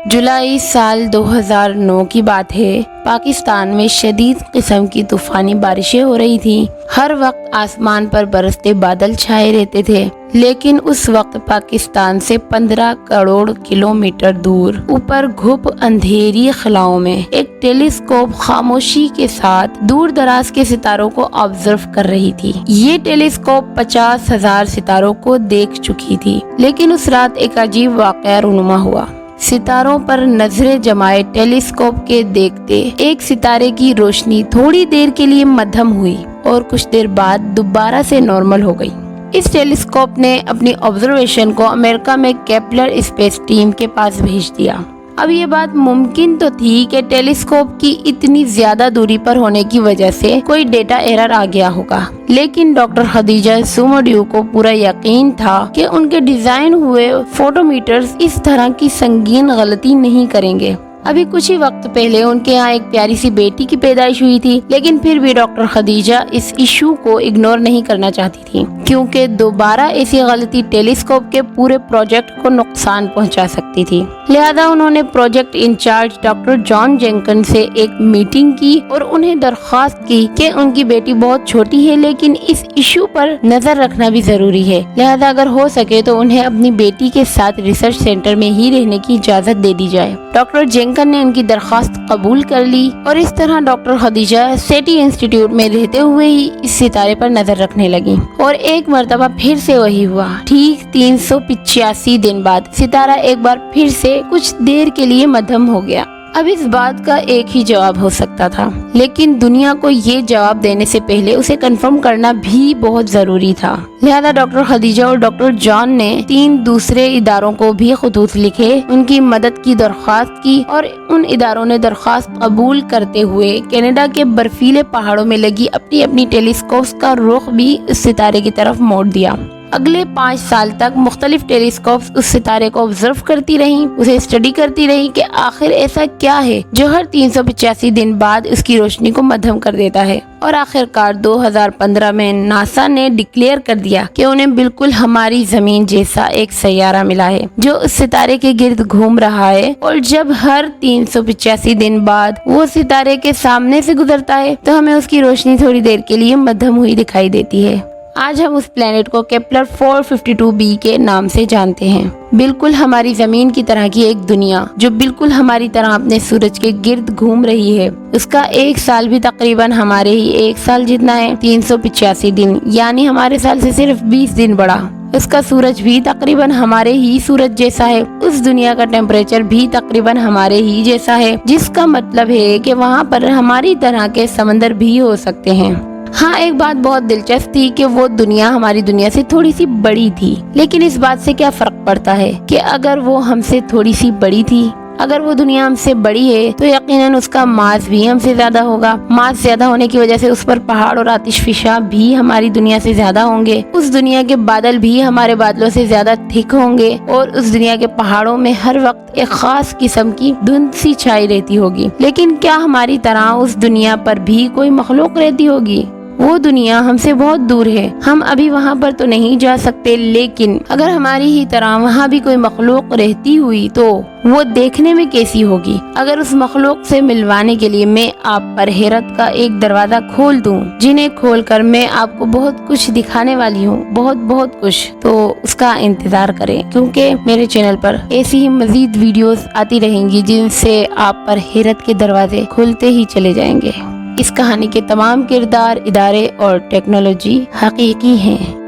जुलाई साल 2009 की बात है। पाकिस्तान में शदीद किस्म की तूफानी बारिशें हो रही थी। हर वक्त आसमान पर बरसते बादल छाए रहते थे, लेकिन उस वक्त पाकिस्तान से 15 करोड़ किलोमीटर दूर ऊपर घुप अंधेरी खलाओं में एक टेलीस्कोप खामोशी के साथ दूर दराज के सितारों को ऑब्जर्व कर रही थी। ये टेलीस्कोप 50,000 सितारों को देख चुकी थी, लेकिन उस रात एक अजीब वाक़या रूनुमा हुआ। सितारों पर नजरें जमाए टेलीस्कोप के देखते एक सितारे की रोशनी थोड़ी देर के लिए मध्यम हुई और कुछ देर बाद दोबारा से नॉर्मल हो गई। इस टेलीस्कोप ने अपनी ऑब्जर्वेशन को अमेरिका में केपलर स्पेस टीम के पास भेज दिया। अब ये बात मुमकिन तो थी कि टेलीस्कोप की इतनी ज्यादा दूरी पर होने की वजह से कोई डेटा एरर आ गया होगा, लेकिन डॉक्टर खदीजा सुमोडियो को पूरा यकीन था कि उनके डिजाइन हुए फोटोमीटर्स इस तरह की संगीन गलती नहीं करेंगे। अभी कुछ ही वक्त पहले उनके यहाँ एक प्यारी सी बेटी की पैदाइश हुई थी, लेकिन फिर भी डॉक्टर खदीजा इस इशू को इग्नोर नहीं करना चाहती थी, क्योंकि दोबारा ऐसी गलती टेलीस्कोप के पूरे प्रोजेक्ट को नुकसान पहुंचा सकती थी। लिहाजा उन्होंने project incharge doctor John Jenkin से एक मीटिंग की और उन्हें दरख्वास्त की कि उनकी बेटी बहुत छोटी है, लेकिन इस इशू पर नजर रखना भी जरूरी है। लिहाजा अगर हो सके तो उन्हें अपनी बेटी के साथ रिसर्च सेंटर में ही रहने की इजाजत दे दी जाए। डॉक्टर जेंकिन ने उनकी दरख्वास्त कबूल कर ली और इस तरह डॉक्टर खदीजा सेटी इंस्टीट्यूट में रहते हुए ही इस सितारे पर नजर रखने लगी। और एक मर्तबा फिर से वही हुआ। ठीक 385 दिन बाद सितारा एक बार फिर से कुछ देर के लिए मध्यम हो गया। अब इस बात का एक ही जवाब हो सकता था, लेकिन दुनिया को ये जवाब देने से पहले उसे कंफर्म करना भी बहुत जरूरी था। लिहाजा डॉक्टर खदीजा और डॉक्टर जॉन ने 3 दूसरे इदारों को भी खतूत लिखे, उनकी मदद की दरख्वास्त की और उन इदारों ने दरख्वास्त कबूल करते हुए कनाडा के बर्फीले पहाड़ों में लगी अपनी अपनी टेलीस्कोप का रुख भी उस सितारे की तरफ मोड़ दिया। अगले 5 साल तक मुख्तलिफ टेलीस्कोप्स उस सितारे को ऑब्जर्व करती रहीं, उसे स्टडी करती रहीं कि आखिर ऐसा क्या है जो हर 385 दिन बाद उसकी रोशनी को मध्यम कर देता है। और आखिरकार 2015 में नासा ने डिक्लेयर कर दिया कि उन्हें बिल्कुल हमारी जमीन जैसा एक सैयारा मिला है जो उस सितारे के गिर्द घूम रहा है, और जब हर 385 दिन बाद वो सितारे के सामने से गुजरता है तो हमें उसकी रोशनी थोड़ी देर के लिए मध्यम हुई दिखाई देती है। आज हम उस प्लेनेट को केपलर 452b के नाम से जानते हैं। बिल्कुल हमारी जमीन की तरह की एक दुनिया जो बिल्कुल हमारी तरह अपने सूरज के गिर्द घूम रही है। उसका एक साल भी तकरीबन हमारे ही एक साल जितना है, 385 दिन, यानी हमारे साल से सिर्फ 20 दिन बड़ा। उसका सूरज भी तकरीबन हमारे ही सूरज जैसा है। उस दुनिया का टेम्परेचर भी तकरीबन हमारे ही जैसा है, जिसका मतलब है कि वहाँ पर हमारी तरह के समंदर भी हो सकते हैं। हाँ, एक बात बहुत दिलचस्प थी कि वो दुनिया हमारी दुनिया से थोड़ी सी बड़ी थी, लेकिन इस बात से क्या फर्क पड़ता है कि अगर वो हमसे थोड़ी सी बड़ी थी, अगर वो दुनिया हमसे बड़ी है तो यकीनन उसका मास भी हमसे ज्यादा होगा। मास ज्यादा होने की वजह से उस पर पहाड़ और आतिशफिशा भी हमारी दुनिया से ज्यादा होंगे। उस दुनिया के बादल भी हमारे बादलों से ज्यादा थिक होंगे और उस दुनिया के पहाड़ों में हर वक्त एक खास किस्म की धुंध सी छाई रहती होगी। लेकिन क्या हमारी तरह उस दुनिया पर भी कोई मखलूक रहती होगी? वो दुनिया हमसे बहुत दूर है, हम अभी वहाँ पर तो नहीं जा सकते, लेकिन अगर हमारी ही तरह वहाँ भी कोई मखलूक रहती हुई तो वो देखने में कैसी होगी? अगर उस मखलूक से मिलवाने के लिए मैं आप पर हैरत का एक दरवाजा खोल दूं, जिन्हें खोलकर मैं आपको बहुत कुछ दिखाने वाली हूँ, बहुत बहुत कुछ, तो उसका इंतजार करें, क्योंकि मेरे चैनल पर ऐसी ही मजीद वीडियोस आती रहेंगी जिनसे आप पर हैरत के दरवाजे खुलते ही चले जाएंगे। इस कहानी के तमाम किरदार, इदारे और टेक्नोलॉजी हकीकी हैं।